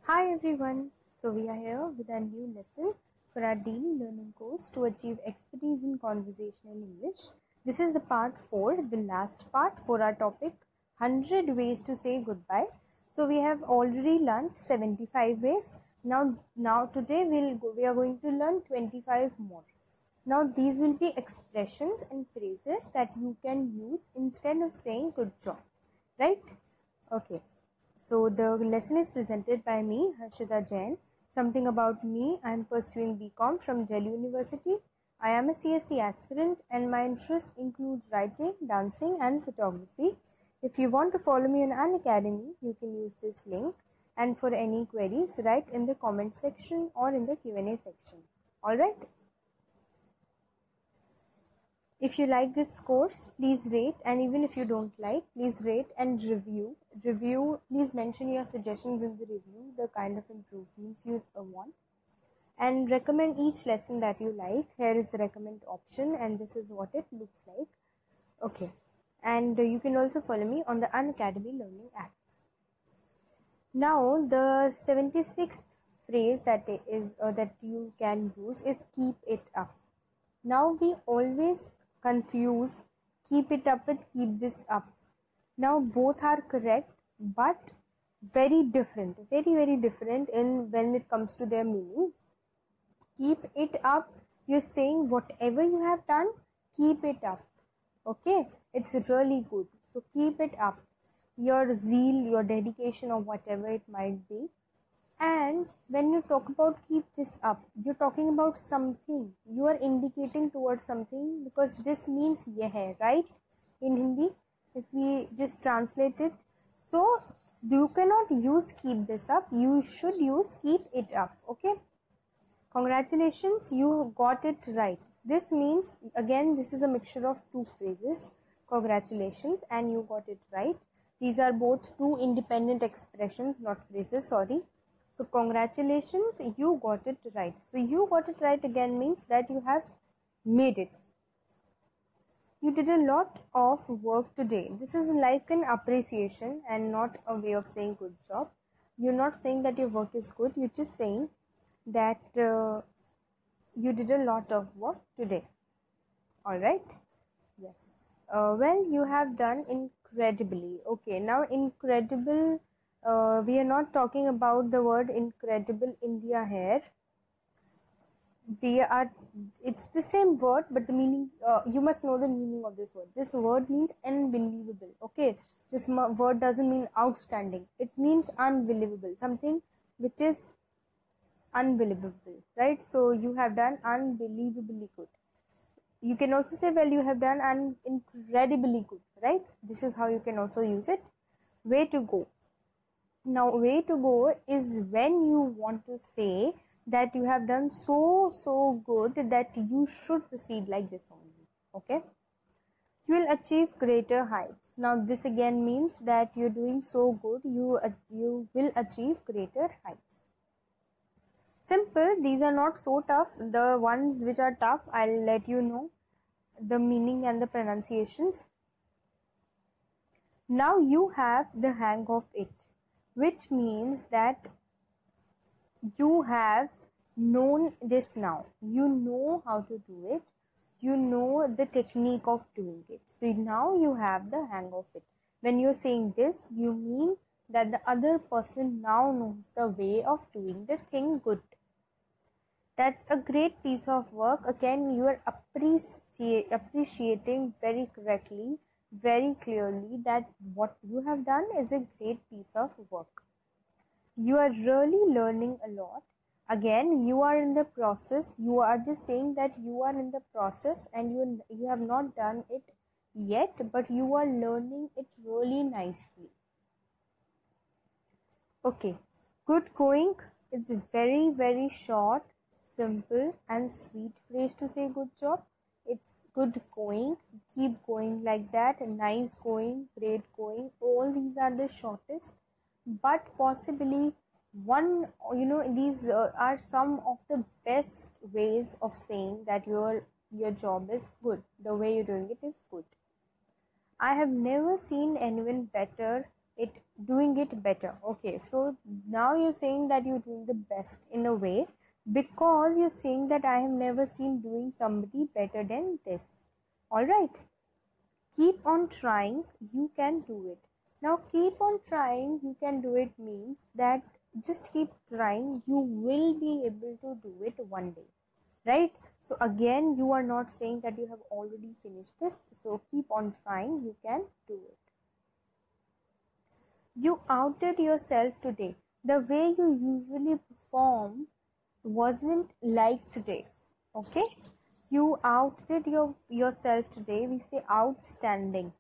Hi everyone, so we are here with a new lesson for our daily learning course to achieve expertise in conversational English. This is the part 4, the last part for our topic 100 ways to say goodbye. So we have already learned 75 ways. Now today we are going to learn 25 more. Now these will be expressions and phrases that you can use instead of saying good job, right? Okay. So the lesson is presented by me, Harshita Jain. Something about me: I am pursuing BCom from Delhi University. I am a CSE aspirant and my interests include writing, dancing and photography. If you want to follow me on Unacademy, you can use this link, and for any queries, write in the comment section or in the Q&A section. Alright? If you like this course, please rate, and even if you don't like, please rate and review. Please mention your suggestions in the review, the kind of improvements you want, and recommend each lesson that you like. Here is the recommend option, and this is what it looks like. Okay, and you can also follow me on the Unacademy Learning app. Now, the 76th phrase that you can use is keep it up. Now we always confuse keep it up with keep this up. Now both are correct but very different, very different in when it comes to their meaning. Keep it up, you're saying whatever you have done, keep it up. Okay, it's really good. So keep it up. Your zeal, your dedication, or whatever it might be. And when you talk about keep this up, you're talking about something. You are indicating towards something because this means yeh hai, right? In Hindi, if we just translate it. So you cannot use keep this up. You should use keep it up. Okay. Congratulations, you got it right. This means, again, this is a mixture of two phrases. Congratulations and you got it right. These are both two independent expressions, not phrases, sorry. So congratulations, you got it right. So you got it right again means that you have made it. You did a lot of work today. This is like an appreciation and not a way of saying good job. You're not saying that your work is good. You're just saying that you did a lot of work today. Alright? Yes. Well, you have done incredibly. Okay, now incredible, we are not talking about the word incredible India here. It's the same word, but the meaning, you must know the meaning of this word. This word means unbelievable. Okay, this word doesn't mean outstanding. It means unbelievable, something which is unbelievable, right? So you have done unbelievably good. You can also say, well, you have done incredibly good, right? This is how you can also use it. Way to go. Now, way to go is when you want to say that you have done so good that you should proceed like this only. Okay. You will achieve greater heights. Now, this again means that you're doing so good, you will achieve greater heights. Simple, these are not so tough. The ones which are tough, I'll let you know the meaning and the pronunciations. Now you have the hang of it, which means that you have known this now. You know how to do it. You know the technique of doing it. So now you have the hang of it. When you're saying this, you mean that the other person now knows the way of doing the thing good. That's a great piece of work. Again, you are appreciating very correctly, very clearly that what you have done is a great piece of work. You are really learning a lot. Again, you are in the process. You are just saying that you are in the process and you have not done it yet, but you are learning it really nicely. Okay, good going. It's very short, simple and sweet phrase to say good job. It's good going, keep going like that, nice going, great going. All these are the shortest, but possibly these are some of the best ways of saying that your job is good. The way you're doing it is good. I have never seen anyone better it, doing it better. Okay, so now you're saying that you're doing the best in a way, because you're saying that I have never seen doing somebody better than this. All right, keep on trying, you can do it. Now keep on trying, you can do it means that just keep trying, you will be able to do it one day, right? So again, you are not saying that you have already finished this, so keep on trying, you can do it. You outed yourself today. The way you usually perform wasn't like today. Okay? You outed yourself today. We say outstanding,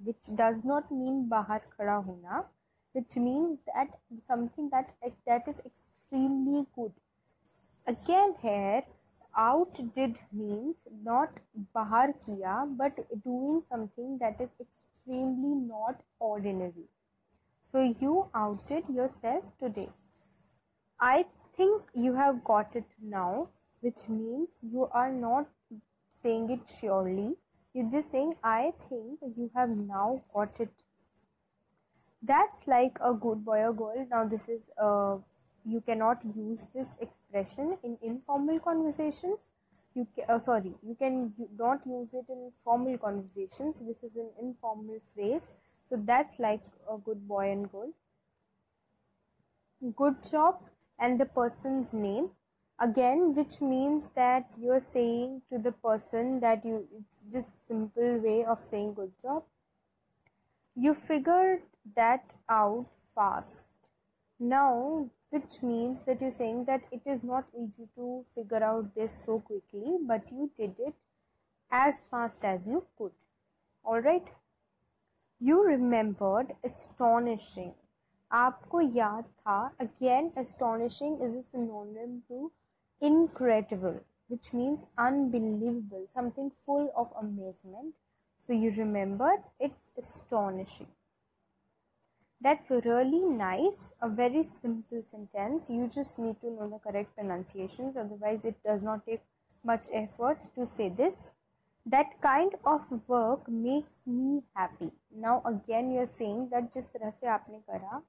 which does not mean bahar khada hona, which means that something that is extremely good. Again here, outdid means not bahar kiya, but doing something that is extremely not ordinary. So you outed yourself today. I think you have got it now, which means you are not saying it surely. You're just saying, I think you have now got it. That's like a good boy or girl. Now this is you cannot use this expression in informal conversations. You not use it in formal conversations. This is an informal phrase. So that's like a good boy and girl. Good job and the person's name, again, which means that you're saying to the person that it's just simple way of saying good job. You figured that out fast. Now, which means that you're saying that it is not easy to figure out this so quickly, but you did it as fast as you could. Alright? You remembered astonishing. आपको याद था. Again, astonishing is a synonym to incredible, which means unbelievable, something full of amazement. So you remember, it's astonishing. That's really nice. A very simple sentence. You just need to know the correct pronunciations, otherwise it does not take much effort to say this. That kind of work makes me happy. Now again you're saying that जिस तरह से आपने करा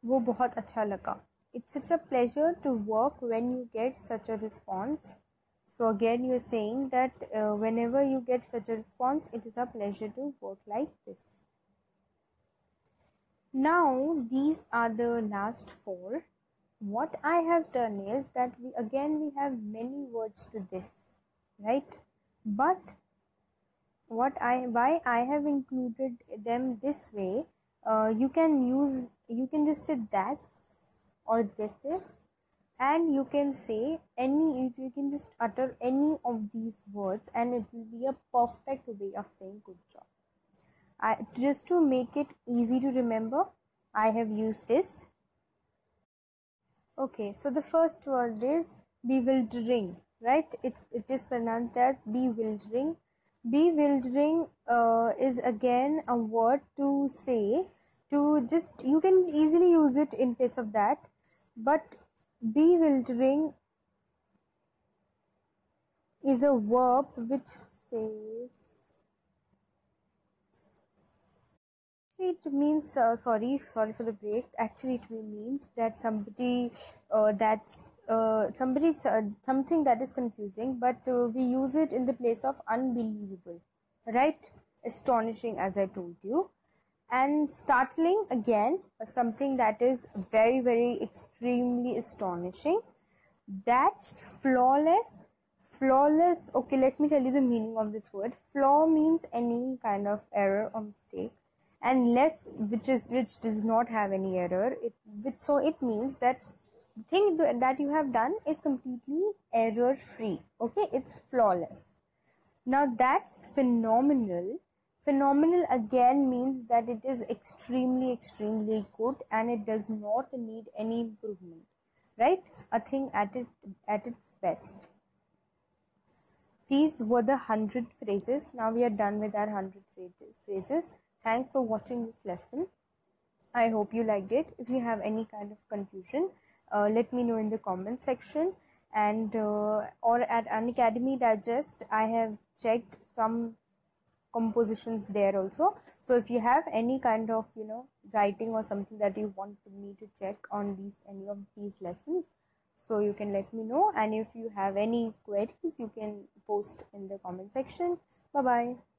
वो बहुत अच्छा लगा. It's such a pleasure to work when you get such a response. So again you're saying that whenever you get such a response, it is a pleasure to work like this. Now these are the last four. What I have done is that we have many words to this, right? But why I have included them this way, you can just say that's or this is, and you can say you can just utter any of these words and it will be a perfect way of saying good job. Just to make it easy to remember, I have used this. Okay, so the first word is bewildering, right? It is pronounced as bewildering. Bewildering is again a word to say, you can easily use it in place of that, but bewildering is a verb which says, it means sorry for the break. Actually, it means that something that is confusing, but we use it in the place of unbelievable, right? Astonishing, as I told you, and startling, again something that is very, very extremely astonishing. That's flawless. Flawless. Okay, let me tell you the meaning of this word. Flaw means any kind of error or mistake, and less, which does not have any error. So it means that the thing that you have done is completely error free. Okay, it's flawless. Now that's phenomenal. Phenomenal again means that it is extremely, extremely good and it does not need any improvement, right? A thing at its best. These were the 100 phrases. Now we are done with our 100 phrases. Thanks for watching this lesson. I hope you liked it. If you have any kind of confusion, let me know in the comment section. And or at Unacademy Digest, I have checked some compositions there also. So if you have any kind of writing or something that you want me to check on any of these lessons, so you can let me know. And if you have any queries, you can post in the comment section. Bye bye.